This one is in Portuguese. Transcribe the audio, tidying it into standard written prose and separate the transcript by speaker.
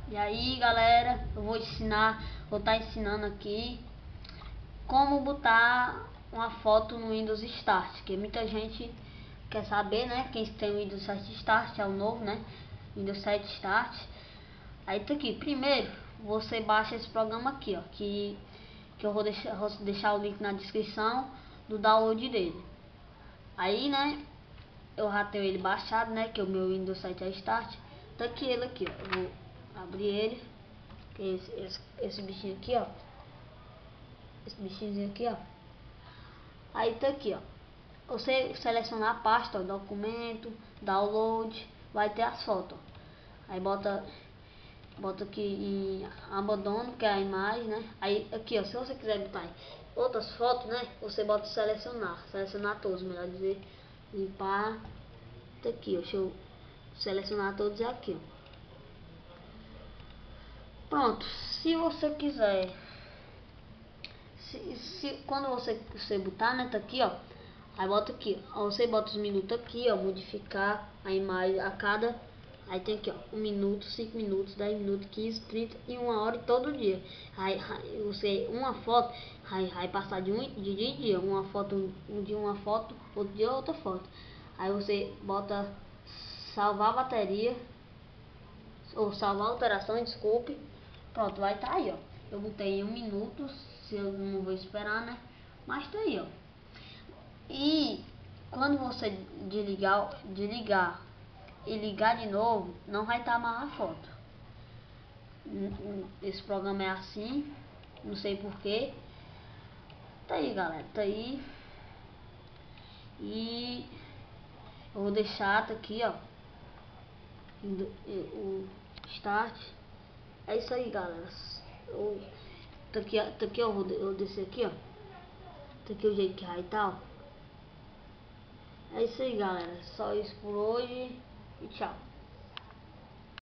Speaker 1: E aí galera, eu vou estar ensinando aqui como botar uma foto no Windows Start, que muita gente quer saber, né? Quem tem o Windows 7 Start, é o novo, né? Windows 7 Start. Aí tá aqui, primeiro você baixa esse programa aqui, ó, que eu vou deixar o link na descrição do download dele. Aí, né, eu já tenho ele baixado, né, que é o meu Windows 7 Start. Tá aqui ele aqui, ó. Eu vou abrir ele, que é esse bichinho aqui, ó. Esse bichinho aqui, ó. Aí tá aqui, ó. Você selecionar a pasta, ó, documento, download, vai ter as fotos. Aí bota aqui em abandono, que é a imagem, né? Aí aqui, ó, se você quiser botar outras fotos, né? Você bota selecionar todos, melhor dizer, limpar. Tá aqui, ó, deixa eu selecionar todos aqui, ó. Pronto, se você quiser, quando você botar, né, tá aqui, ó. Aí bota aqui, ó, você bota os minutos aqui, ó, modificar a imagem a cada. Aí tem aqui, ó, 1 minuto, 5 minutos, 10 minutos, 15, 30 e 1 hora todo dia. Aí você, uma foto, aí passar de dia em dia, uma foto, um dia uma foto, outro dia outra foto. Aí você bota salvar a bateria, ou salvar a alteração, desculpe. Pronto, vai estar aí, ó. Eu botei em 1 minuto, se eu não vou esperar, né? Mas tá aí, ó. E quando você desligar e ligar de novo, não vai estar mais a foto. Esse programa é assim, não sei porquê. Tá aí, galera, tá aí. E eu vou deixar, tá aqui, ó, o start. É isso aí, galera. Tá aqui, ó, eu descer aqui, ó. Tá aqui o jeito que vai e tal. É isso aí, galera. Só isso por hoje e tchau.